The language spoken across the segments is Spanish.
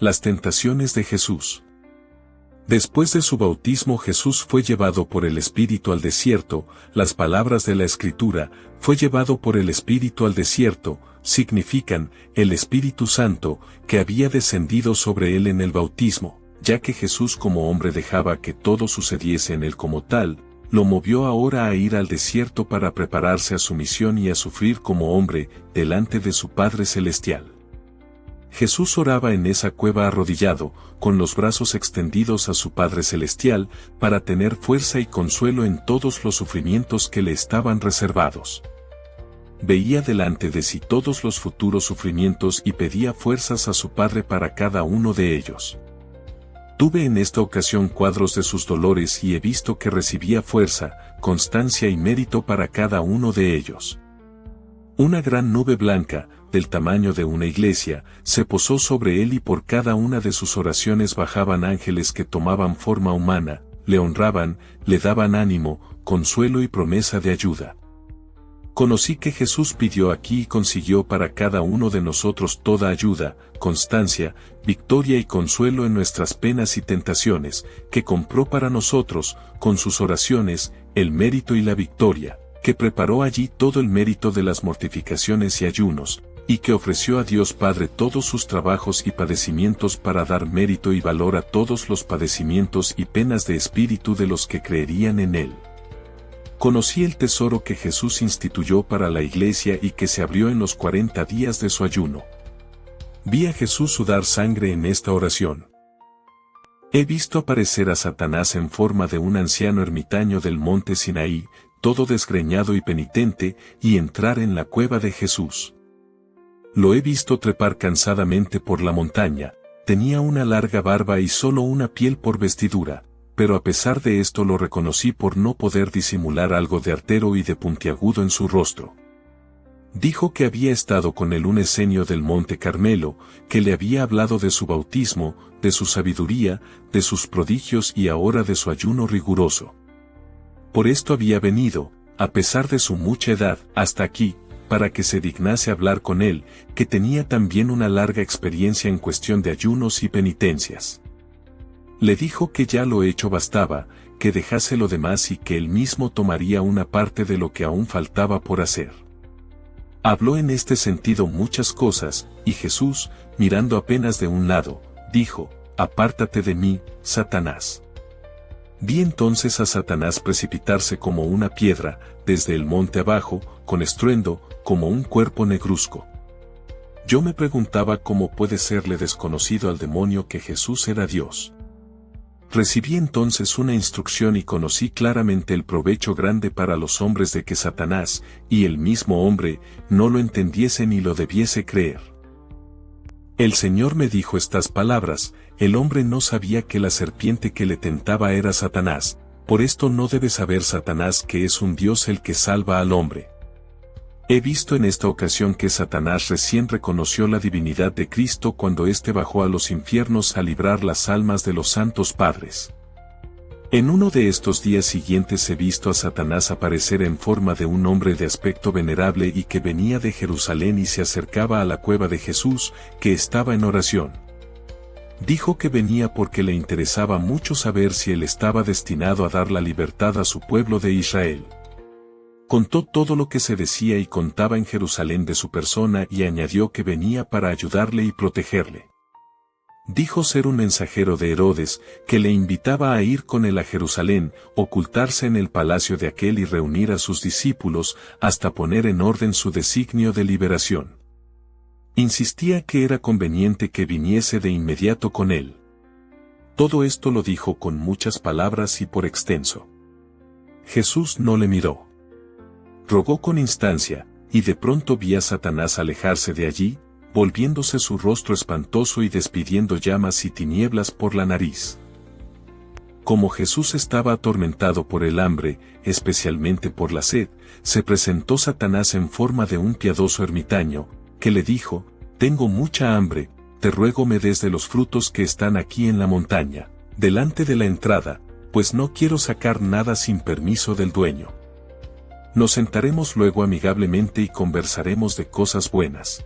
Las tentaciones de Jesús. Después de su bautismo Jesús fue llevado por el Espíritu al desierto. Las palabras de la Escritura, fue llevado por el Espíritu al desierto, significan, el Espíritu Santo, que había descendido sobre él en el bautismo, ya que Jesús como hombre dejaba que todo sucediese en él como tal, lo movió ahora a ir al desierto para prepararse a su misión y a sufrir como hombre, delante de su Padre Celestial. Jesús oraba en esa cueva arrodillado, con los brazos extendidos a su Padre Celestial, para tener fuerza y consuelo en todos los sufrimientos que le estaban reservados. Veía delante de sí todos los futuros sufrimientos y pedía fuerzas a su Padre para cada uno de ellos. Tuve en esta ocasión cuadros de sus dolores y he visto que recibía fuerza, constancia y mérito para cada uno de ellos. Una gran nube blanca, del tamaño de una iglesia, se posó sobre él y por cada una de sus oraciones bajaban ángeles que tomaban forma humana, le honraban, le daban ánimo, consuelo y promesa de ayuda. Conocí que Jesús pidió aquí y consiguió para cada uno de nosotros toda ayuda, constancia, victoria y consuelo en nuestras penas y tentaciones, que compró para nosotros, con sus oraciones, el mérito y la victoria, que preparó allí todo el mérito de las mortificaciones y ayunos, y que ofreció a Dios Padre todos sus trabajos y padecimientos para dar mérito y valor a todos los padecimientos y penas de espíritu de los que creerían en Él. Conocí el tesoro que Jesús instituyó para la iglesia y que se abrió en los 40 días de su ayuno. Vi a Jesús sudar sangre en esta oración. He visto aparecer a Satanás en forma de un anciano ermitaño del monte Sinaí, todo desgreñado y penitente, y entrar en la cueva de Jesús. Lo he visto trepar cansadamente por la montaña, tenía una larga barba y solo una piel por vestidura, pero a pesar de esto lo reconocí por no poder disimular algo de artero y de puntiagudo en su rostro. Dijo que había estado con él un esenio del monte Carmelo, que le había hablado de su bautismo, de su sabiduría, de sus prodigios y ahora de su ayuno riguroso. Por esto había venido, a pesar de su mucha edad, hasta aquí, para que se dignase hablar con él, que tenía también una larga experiencia en cuestión de ayunos y penitencias. Le dijo que ya lo hecho bastaba, que dejase lo demás y que él mismo tomaría una parte de lo que aún faltaba por hacer. Habló en este sentido muchas cosas, y Jesús, mirando apenas de un lado, dijo, «Apártate de mí, Satanás». Vi entonces a Satanás precipitarse como una piedra, desde el monte abajo, con estruendo, como un cuerpo negruzco. Yo me preguntaba cómo puede serle desconocido al demonio que Jesús era Dios. Recibí entonces una instrucción y conocí claramente el provecho grande para los hombres de que Satanás, y el mismo hombre, no lo entendiese ni lo debiese creer. El Señor me dijo estas palabras: el hombre no sabía que la serpiente que le tentaba era Satanás, por esto no debe saber Satanás que es un Dios el que salva al hombre. He visto en esta ocasión que Satanás recién reconoció la divinidad de Cristo cuando éste bajó a los infiernos a librar las almas de los santos padres. En uno de estos días siguientes he visto a Satanás aparecer en forma de un hombre de aspecto venerable y que venía de Jerusalén y se acercaba a la cueva de Jesús, que estaba en oración. Dijo que venía porque le interesaba mucho saber si él estaba destinado a dar la libertad a su pueblo de Israel. Contó todo lo que se decía y contaba en Jerusalén de su persona y añadió que venía para ayudarle y protegerle. Dijo ser un mensajero de Herodes, que le invitaba a ir con él a Jerusalén, ocultarse en el palacio de aquel y reunir a sus discípulos, hasta poner en orden su designio de liberación. Insistía que era conveniente que viniese de inmediato con él. Todo esto lo dijo con muchas palabras y por extenso. Jesús no le miró. Rogó con instancia, y de pronto vi a Satanás alejarse de allí, volviéndose su rostro espantoso y despidiendo llamas y tinieblas por la nariz. Como Jesús estaba atormentado por el hambre, especialmente por la sed, se presentó Satanás en forma de un piadoso ermitaño, que le dijo: «Tengo mucha hambre, te ruego me des de los frutos que están aquí en la montaña, delante de la entrada, pues no quiero sacar nada sin permiso del dueño. Nos sentaremos luego amigablemente y conversaremos de cosas buenas».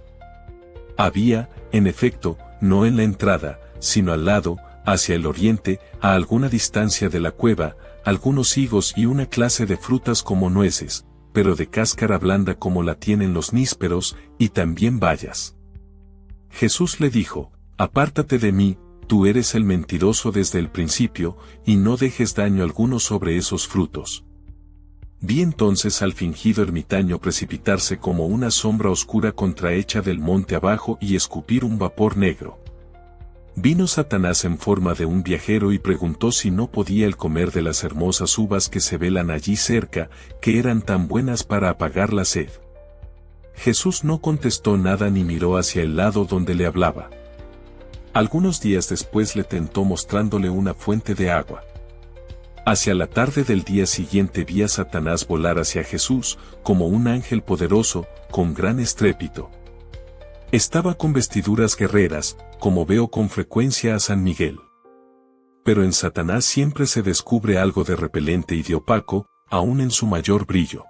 Había, en efecto, no en la entrada, sino al lado, hacia el oriente, a alguna distancia de la cueva, algunos higos y una clase de frutas como nueces, pero de cáscara blanda como la tienen los nísperos, y también bayas. Jesús le dijo: apártate de mí, tú eres el mentiroso desde el principio, y no dejes daño alguno sobre esos frutos. Vi entonces al fingido ermitaño precipitarse como una sombra oscura contrahecha del monte abajo y escupir un vapor negro. Vino Satanás en forma de un viajero y preguntó si no podía él comer de las hermosas uvas que se velan allí cerca, que eran tan buenas para apagar la sed. Jesús no contestó nada ni miró hacia el lado donde le hablaba. Algunos días después le tentó mostrándole una fuente de agua. Hacia la tarde del día siguiente vi a Satanás volar hacia Jesús, como un ángel poderoso, con gran estrépito. Estaba con vestiduras guerreras, como veo con frecuencia a San Miguel. Pero en Satanás siempre se descubre algo de repelente y de opaco, aún en su mayor brillo.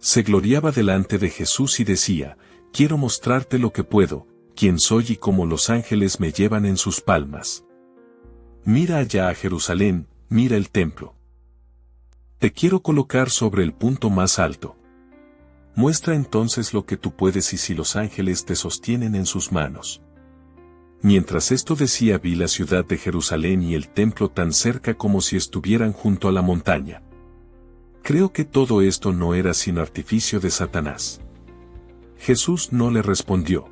Se gloriaba delante de Jesús y decía: quiero mostrarte lo que puedo, quién soy y cómo los ángeles me llevan en sus palmas. Mira allá a Jerusalén, mira el templo. Te quiero colocar sobre el punto más alto. Muestra entonces lo que tú puedes y si los ángeles te sostienen en sus manos. Mientras esto decía vi la ciudad de Jerusalén y el templo tan cerca como si estuvieran junto a la montaña. Creo que todo esto no era sino artificio de Satanás. Jesús no le respondió.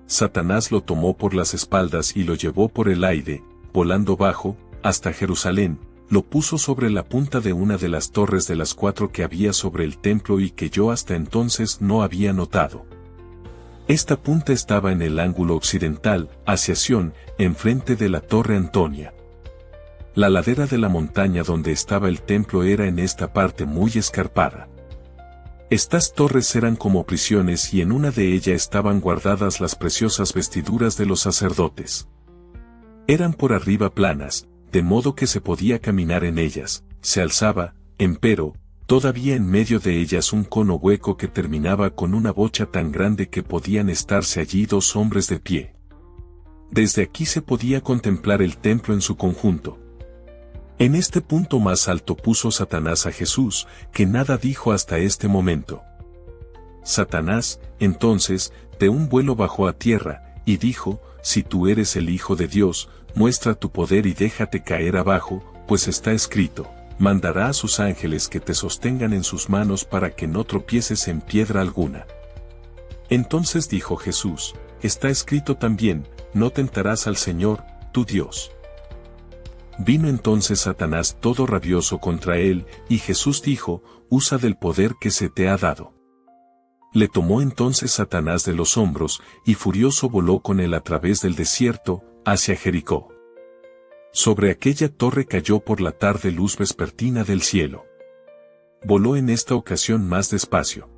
Satanás lo tomó por las espaldas y lo llevó por el aire, volando bajo, hasta Jerusalén, lo puso sobre la punta de una de las torres de las 4 que había sobre el templo y que yo hasta entonces no había notado. Esta punta estaba en el ángulo occidental, hacia Sión, enfrente de la torre Antonia. La ladera de la montaña donde estaba el templo era en esta parte muy escarpada. Estas torres eran como prisiones y en una de ellas estaban guardadas las preciosas vestiduras de los sacerdotes. Eran por arriba planas, de modo que se podía caminar en ellas, se alzaba, empero, todavía en medio de ellas un cono hueco que terminaba con una bocha tan grande que podían estarse allí 2 hombres de pie. Desde aquí se podía contemplar el templo en su conjunto. En este punto más alto puso Satanás a Jesús, que nada dijo hasta este momento. Satanás, entonces, de un vuelo bajó a tierra, y dijo: si tú eres el Hijo de Dios, muestra tu poder y déjate caer abajo, pues está escrito: mandará a sus ángeles que te sostengan en sus manos para que no tropieces en piedra alguna. Entonces dijo Jesús: está escrito también: no tentarás al Señor, tu Dios. Vino entonces Satanás todo rabioso contra él, y Jesús dijo: usa del poder que se te ha dado. Le tomó entonces Satanás de los hombros, y furioso voló con él a través del desierto, hacia Jericó. Sobre aquella torre cayó por la tarde luz vespertina del cielo. Voló en esta ocasión más despacio.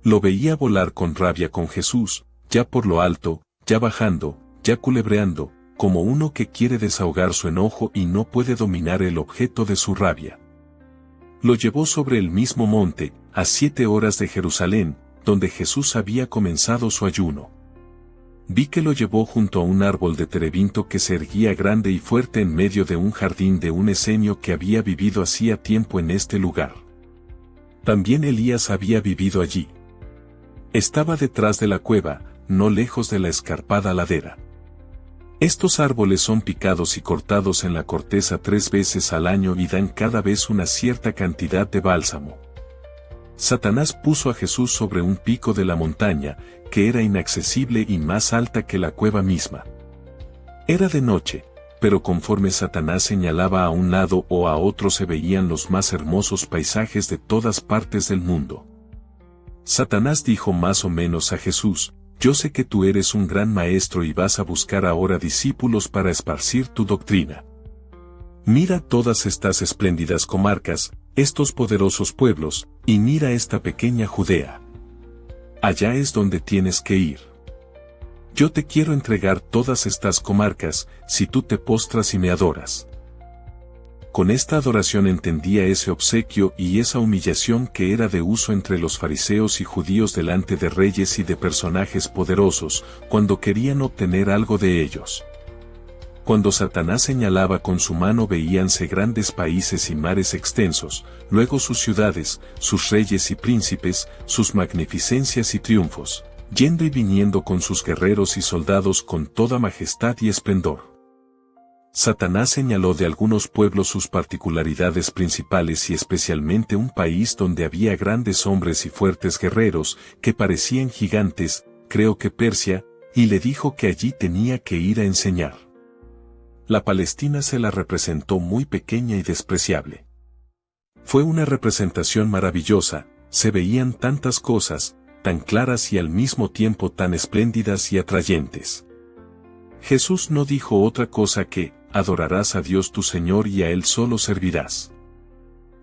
Lo veía volar con rabia con Jesús, ya por lo alto, ya bajando, ya culebreando, como uno que quiere desahogar su enojo y no puede dominar el objeto de su rabia. Lo llevó sobre el mismo monte, a 7 horas de Jerusalén, donde Jesús había comenzado su ayuno. Vi que lo llevó junto a un árbol de terebinto que se erguía grande y fuerte en medio de un jardín de un esenio que había vivido hacía tiempo en este lugar. También Elías había vivido allí. Estaba detrás de la cueva, no lejos de la escarpada ladera. Estos árboles son picados y cortados en la corteza 3 veces al año y dan cada vez una cierta cantidad de bálsamo. Satanás puso a Jesús sobre un pico de la montaña, que era inaccesible y más alta que la cueva misma. Era de noche, pero conforme Satanás señalaba a un lado o a otro se veían los más hermosos paisajes de todas partes del mundo. Satanás dijo más o menos a Jesús: yo sé que tú eres un gran maestro y vas a buscar ahora discípulos para esparcir tu doctrina. Mira todas estas espléndidas comarcas, estos poderosos pueblos, y mira esta pequeña Judea. Allá es donde tienes que ir. Yo te quiero entregar todas estas comarcas, si tú te postras y me adoras. Con esta adoración entendía ese obsequio y esa humillación que era de uso entre los fariseos y judíos delante de reyes y de personajes poderosos, cuando querían obtener algo de ellos. Cuando Satanás señalaba con su mano veíanse grandes países y mares extensos, luego sus ciudades, sus reyes y príncipes, sus magnificencias y triunfos, yendo y viniendo con sus guerreros y soldados con toda majestad y esplendor. Satanás señaló de algunos pueblos sus particularidades principales y especialmente un país donde había grandes hombres y fuertes guerreros, que parecían gigantes, creo que Persia, y le dijo que allí tenía que ir a enseñar. La Palestina se la representó muy pequeña y despreciable. Fue una representación maravillosa, se veían tantas cosas, tan claras y al mismo tiempo tan espléndidas y atrayentes. Jesús no dijo otra cosa que, adorarás a Dios tu Señor y a Él solo servirás.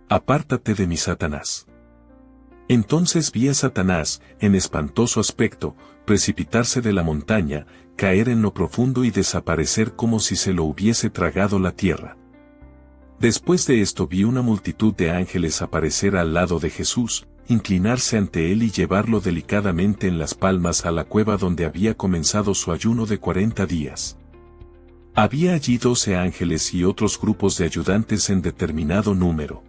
Apártate de mí, Satanás. Entonces vi a Satanás, en espantoso aspecto, precipitarse de la montaña, caer en lo profundo y desaparecer como si se lo hubiese tragado la tierra. Después de esto vi una multitud de ángeles aparecer al lado de Jesús, inclinarse ante él y llevarlo delicadamente en las palmas a la cueva donde había comenzado su ayuno de 40 días. Había allí 12 ángeles y otros grupos de ayudantes en determinado número.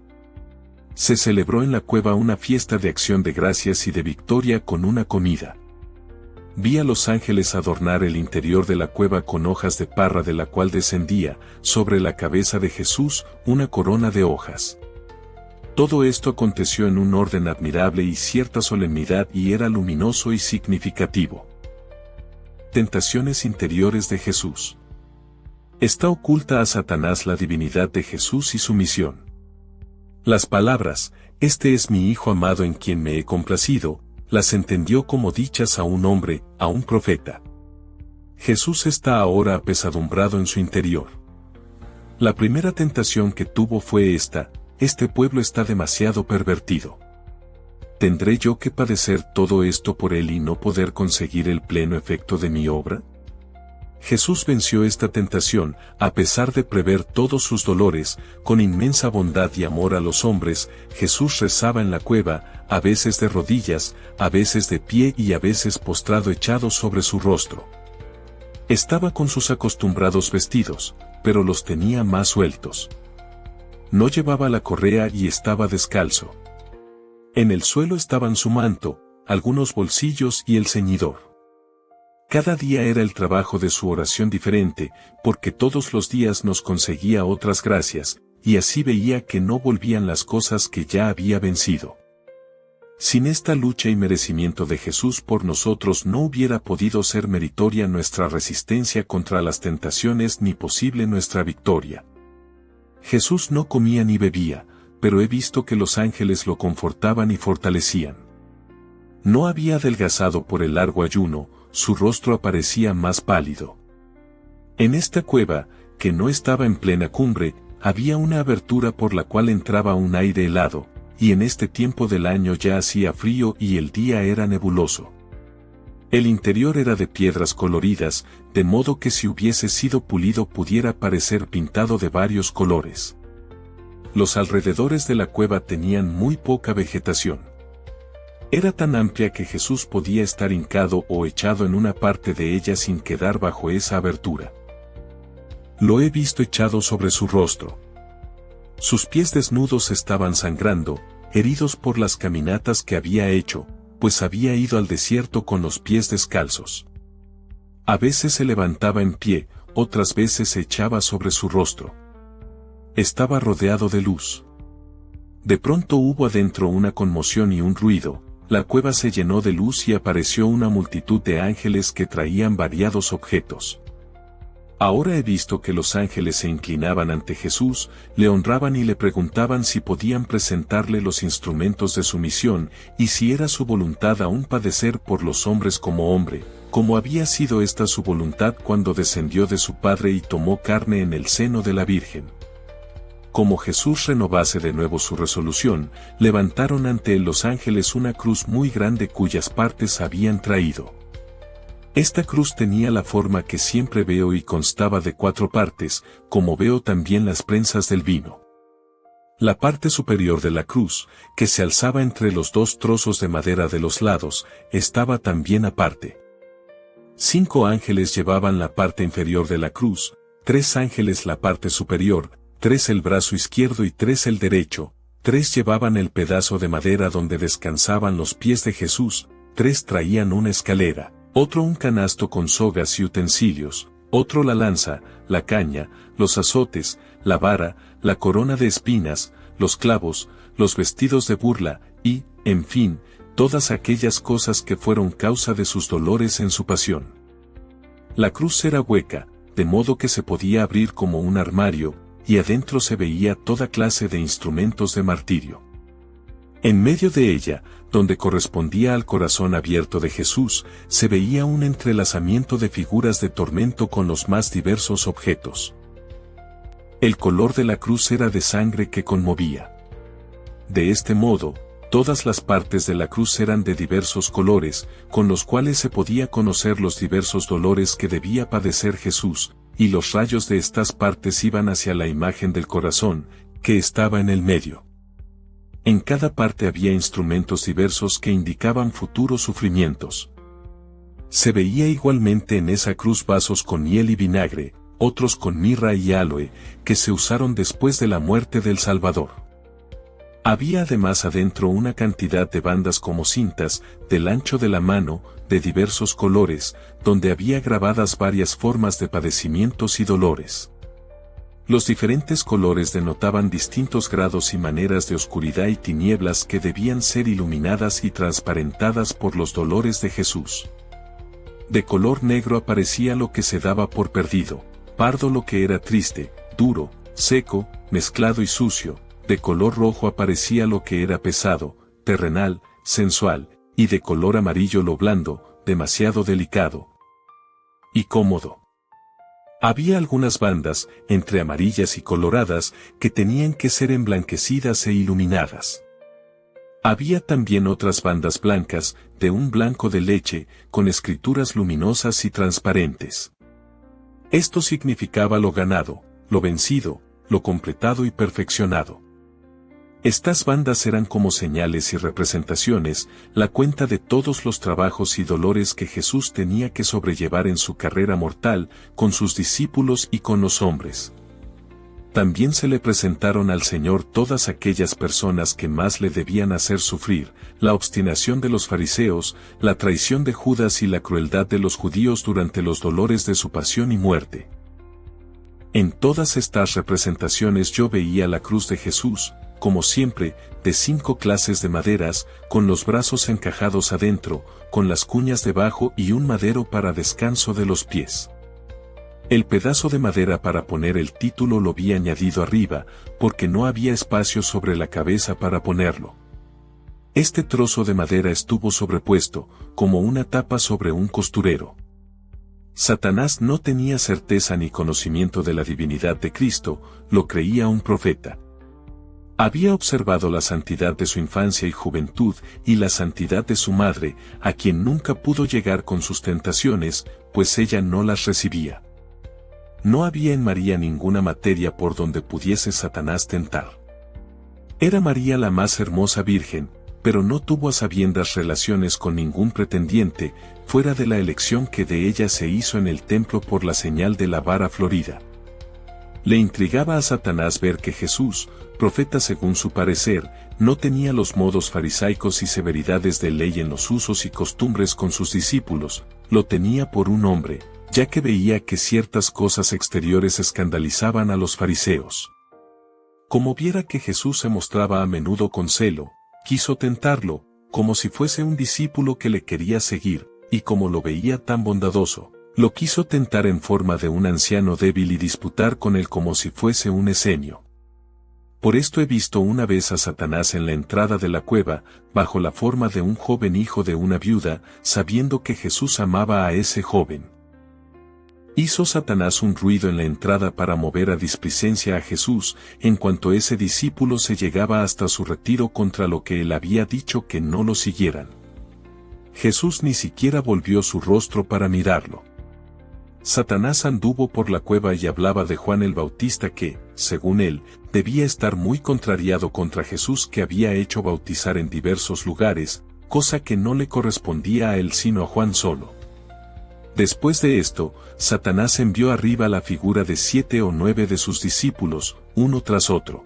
Se celebró en la cueva una fiesta de acción de gracias y de victoria con una comida. Vi a los ángeles adornar el interior de la cueva con hojas de parra de la cual descendía, sobre la cabeza de Jesús, una corona de hojas. Todo esto aconteció en un orden admirable y cierta solemnidad y era luminoso y significativo. Tentaciones interiores de Jesús. Está oculta a Satanás la divinidad de Jesús y su misión. Las palabras, «Este es mi Hijo amado en quien me he complacido», las entendió como dichas a un hombre, a un profeta. Jesús está ahora apesadumbrado en su interior. La primera tentación que tuvo fue esta: este pueblo está demasiado pervertido. ¿Tendré yo que padecer todo esto por él y no poder conseguir el pleno efecto de mi obra? Jesús venció esta tentación, a pesar de prever todos sus dolores, con inmensa bondad y amor a los hombres. Jesús rezaba en la cueva, a veces de rodillas, a veces de pie y a veces postrado echado sobre su rostro. Estaba con sus acostumbrados vestidos, pero los tenía más sueltos. No llevaba la correa y estaba descalzo. En el suelo estaban su manto, algunos bolsillos y el ceñidor. Cada día era el trabajo de su oración diferente, porque todos los días nos conseguía otras gracias, y así veía que no volvían las cosas que ya había vencido. Sin esta lucha y merecimiento de Jesús por nosotros no hubiera podido ser meritoria nuestra resistencia contra las tentaciones ni posible nuestra victoria. Jesús no comía ni bebía, pero he visto que los ángeles lo confortaban y fortalecían. No había adelgazado por el largo ayuno, su rostro aparecía más pálido. En esta cueva, que no estaba en plena cumbre, había una abertura por la cual entraba un aire helado, y en este tiempo del año ya hacía frío y el día era nebuloso. El interior era de piedras coloridas, de modo que si hubiese sido pulido pudiera parecer pintado de varios colores. Los alrededores de la cueva tenían muy poca vegetación. Era tan amplia que Jesús podía estar hincado o echado en una parte de ella sin quedar bajo esa abertura. Lo he visto echado sobre su rostro. Sus pies desnudos estaban sangrando, heridos por las caminatas que había hecho, pues había ido al desierto con los pies descalzos. A veces se levantaba en pie, otras veces se echaba sobre su rostro. Estaba rodeado de luz. De pronto hubo adentro una conmoción y un ruido. La cueva se llenó de luz y apareció una multitud de ángeles que traían variados objetos. Ahora he visto que los ángeles se inclinaban ante Jesús, le honraban y le preguntaban si podían presentarle los instrumentos de su misión, y si era su voluntad aún padecer por los hombres como hombre, como había sido esta su voluntad cuando descendió de su Padre y tomó carne en el seno de la Virgen. Como Jesús renovase de nuevo su resolución, levantaron ante él los ángeles una cruz muy grande cuyas partes habían traído. Esta cruz tenía la forma que siempre veo y constaba de 4 partes, como veo también las prensas del vino. La parte superior de la cruz, que se alzaba entre los dos trozos de madera de los lados, estaba también aparte. 5 ángeles llevaban la parte inferior de la cruz, 3 ángeles la parte superior, 3 el brazo izquierdo y 3 el derecho, 3 llevaban el pedazo de madera donde descansaban los pies de Jesús, 3 traían una escalera, otro un canasto con sogas y utensilios, otro la lanza, la caña, los azotes, la vara, la corona de espinas, los clavos, los vestidos de burla, y, en fin, todas aquellas cosas que fueron causa de sus dolores en su pasión. La cruz era hueca, de modo que se podía abrir como un armario, y adentro se veía toda clase de instrumentos de martirio. En medio de ella, donde correspondía al corazón abierto de Jesús, se veía un entrelazamiento de figuras de tormento con los más diversos objetos. El color de la cruz era de sangre que conmovía. De este modo, todas las partes de la cruz eran de diversos colores, con los cuales se podía conocer los diversos dolores que debía padecer Jesús, y los rayos de estas partes iban hacia la imagen del corazón, que estaba en el medio. En cada parte había instrumentos diversos que indicaban futuros sufrimientos. Se veía igualmente en esa cruz vasos con miel y vinagre, otros con mirra y áloe, que se usaron después de la muerte del Salvador. Había además adentro una cantidad de bandas como cintas, del ancho de la mano, de diversos colores, donde había grabadas varias formas de padecimientos y dolores. Los diferentes colores denotaban distintos grados y maneras de oscuridad y tinieblas que debían ser iluminadas y transparentadas por los dolores de Jesús. De color negro aparecía lo que se daba por perdido, pardo lo que era triste, duro, seco, mezclado y sucio, de color rojo aparecía lo que era pesado, terrenal, sensual, y de color amarillo lo blando, demasiado delicado y cómodo. Había algunas bandas, entre amarillas y coloradas, que tenían que ser emblanquecidas e iluminadas. Había también otras bandas blancas, de un blanco de leche, con escrituras luminosas y transparentes. Esto significaba lo ganado, lo vencido, lo completado y perfeccionado. Estas bandas eran como señales y representaciones, la cuenta de todos los trabajos y dolores que Jesús tenía que sobrellevar en su carrera mortal, con sus discípulos y con los hombres. También se le presentaron al Señor todas aquellas personas que más le debían hacer sufrir, la obstinación de los fariseos, la traición de Judas y la crueldad de los judíos durante los dolores de su pasión y muerte. En todas estas representaciones yo veía la cruz de Jesús, como siempre, de 5 clases de maderas, con los brazos encajados adentro, con las cuñas debajo y un madero para descanso de los pies. El pedazo de madera para poner el título lo vi añadido arriba, porque no había espacio sobre la cabeza para ponerlo. Este trozo de madera estuvo sobrepuesto, como una tapa sobre un costurero. Satanás no tenía certeza ni conocimiento de la divinidad de Cristo, lo creía un profeta. Había observado la santidad de su infancia y juventud y la santidad de su madre, a quien nunca pudo llegar con sus tentaciones, pues ella no las recibía. No había en María ninguna materia por donde pudiese Satanás tentar. Era María la más hermosa virgen, pero no tuvo a sabiendas relaciones con ningún pretendiente, fuera de la elección que de ella se hizo en el templo por la señal de la vara florida. Le intrigaba a Satanás ver que Jesús, profeta según su parecer, no tenía los modos farisaicos y severidades de ley en los usos y costumbres con sus discípulos, lo tenía por un hombre, ya que veía que ciertas cosas exteriores escandalizaban a los fariseos. Como viera que Jesús se mostraba a menudo con celo, quiso tentarlo, como si fuese un discípulo que le quería seguir, y como lo veía tan bondadoso, lo quiso tentar en forma de un anciano débil y disputar con él como si fuese un esenio. Por esto he visto una vez a Satanás en la entrada de la cueva, bajo la forma de un joven hijo de una viuda, sabiendo que Jesús amaba a ese joven. Hizo Satanás un ruido en la entrada para mover a displicencia a Jesús, en cuanto ese discípulo se llegaba hasta su retiro contra lo que él había dicho que no lo siguieran. Jesús ni siquiera volvió su rostro para mirarlo. Satanás anduvo por la cueva y hablaba de Juan el Bautista que, según él, debía estar muy contrariado contra Jesús que había hecho bautizar en diversos lugares, cosa que no le correspondía a él sino a Juan solo. Después de esto, Satanás envió arriba la figura de 7 o 9 de sus discípulos, uno tras otro.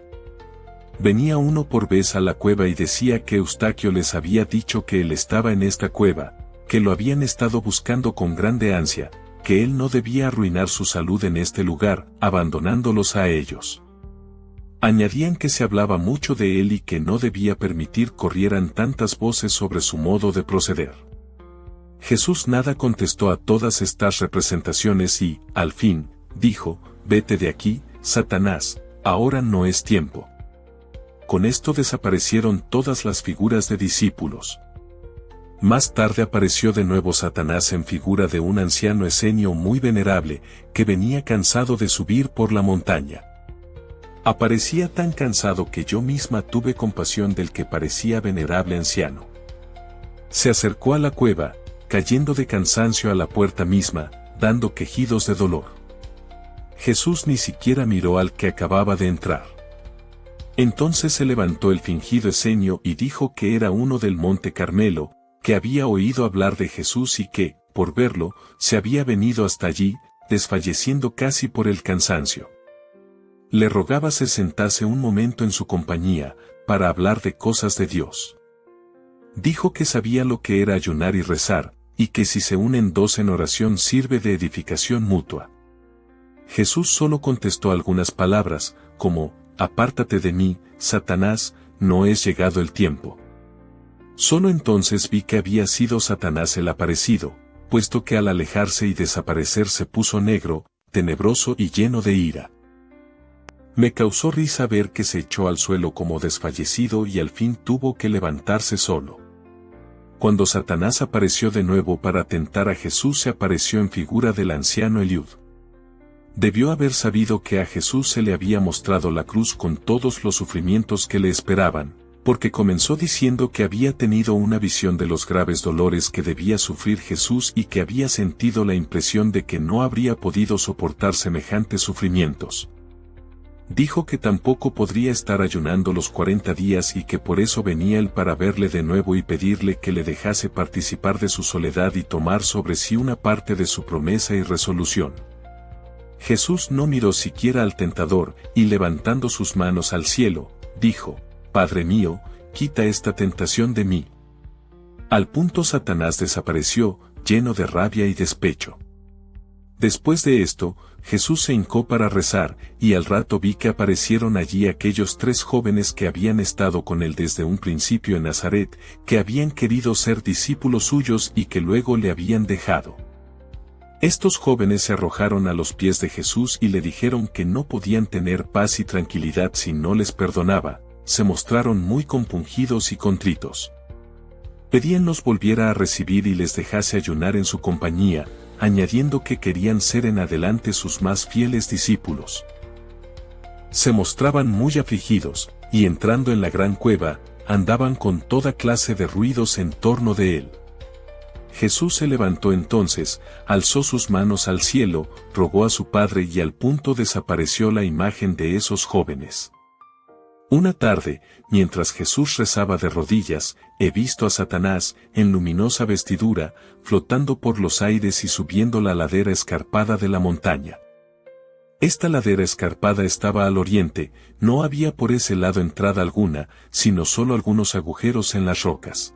Venía uno por vez a la cueva y decía que Eustaquio les había dicho que él estaba en esta cueva, que lo habían estado buscando con grande ansia, que él no debía arruinar su salud en este lugar, abandonándolos a ellos. Añadían que se hablaba mucho de él y que no debía permitir corrieran tantas voces sobre su modo de proceder. Jesús nada contestó a todas estas representaciones y, al fin, dijo, «Vete de aquí, Satanás, ahora no es tiempo». Con esto desaparecieron todas las figuras de discípulos. Más tarde apareció de nuevo Satanás en figura de un anciano esenio muy venerable, que venía cansado de subir por la montaña. Aparecía tan cansado que yo misma tuve compasión del que parecía venerable anciano. Se acercó a la cueva, cayendo de cansancio a la puerta misma, dando quejidos de dolor. Jesús ni siquiera miró al que acababa de entrar. Entonces se levantó el fingido esenio y dijo que era uno del Monte Carmelo, que había oído hablar de Jesús y que, por verlo, se había venido hasta allí, desfalleciendo casi por el cansancio. Le rogaba se sentase un momento en su compañía, para hablar de cosas de Dios. Dijo que sabía lo que era ayunar y rezar, y que si se unen dos en oración sirve de edificación mutua. Jesús solo contestó algunas palabras, como, «Apártate de mí, Satanás, no es llegado el tiempo». Solo entonces vi que había sido Satanás el aparecido, puesto que al alejarse y desaparecer se puso negro, tenebroso y lleno de ira. Me causó risa ver que se echó al suelo como desfallecido y al fin tuvo que levantarse solo. Cuando Satanás apareció de nuevo para tentar a Jesús se apareció en figura del anciano Eliud. Debió haber sabido que a Jesús se le había mostrado la cruz con todos los sufrimientos que le esperaban, porque comenzó diciendo que había tenido una visión de los graves dolores que debía sufrir Jesús y que había sentido la impresión de que no habría podido soportar semejantes sufrimientos. Dijo que tampoco podría estar ayunando los 40 días y que por eso venía él para verle de nuevo y pedirle que le dejase participar de su soledad y tomar sobre sí una parte de su promesa y resolución. Jesús no miró siquiera al tentador, y levantando sus manos al cielo, dijo, «Padre mío, quita esta tentación de mí». Al punto Satanás desapareció, lleno de rabia y despecho. Después de esto, Jesús se hincó para rezar, y al rato vi que aparecieron allí aquellos 3 jóvenes que habían estado con él desde un principio en Nazaret, que habían querido ser discípulos suyos y que luego le habían dejado. Estos jóvenes se arrojaron a los pies de Jesús y le dijeron que no podían tener paz y tranquilidad si no les perdonaba, se mostraron muy compungidos y contritos. Pedían los volviera a recibir y les dejase ayunar en su compañía, añadiendo que querían ser en adelante sus más fieles discípulos. Se mostraban muy afligidos, y entrando en la gran cueva, andaban con toda clase de ruidos en torno de él. Jesús se levantó entonces, alzó sus manos al cielo, rogó a su Padre y al punto desapareció la imagen de esos jóvenes. Una tarde, mientras Jesús rezaba de rodillas, he visto a Satanás, en luminosa vestidura, flotando por los aires y subiendo la ladera escarpada de la montaña. Esta ladera escarpada estaba al oriente, no había por ese lado entrada alguna, sino solo algunos agujeros en las rocas.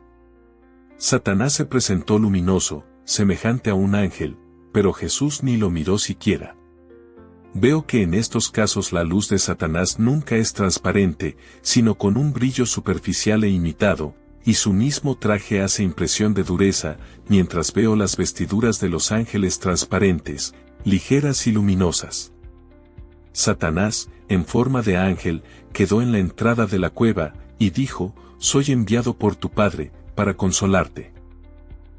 Satanás se presentó luminoso, semejante a un ángel, pero Jesús ni lo miró siquiera. Veo que en estos casos la luz de Satanás nunca es transparente, sino con un brillo superficial e imitado, y su mismo traje hace impresión de dureza, mientras veo las vestiduras de los ángeles transparentes, ligeras y luminosas. Satanás, en forma de ángel, quedó en la entrada de la cueva, y dijo, «Soy enviado por tu Padre, para consolarte».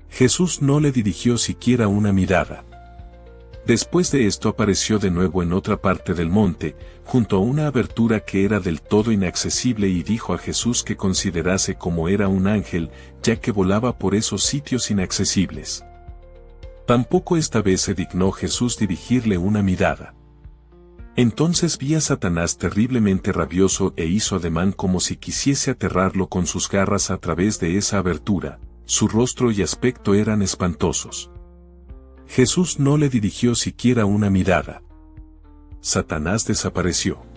Jesús no le dirigió siquiera una mirada. Después de esto apareció de nuevo en otra parte del monte, junto a una abertura que era del todo inaccesible y dijo a Jesús que considerase como era un ángel, ya que volaba por esos sitios inaccesibles. Tampoco esta vez se dignó Jesús dirigirle una mirada. Entonces vi a Satanás terriblemente rabioso e hizo ademán como si quisiese aterrarlo con sus garras a través de esa abertura. Su rostro y aspecto eran espantosos. Jesús no le dirigió siquiera una mirada. Satanás desapareció.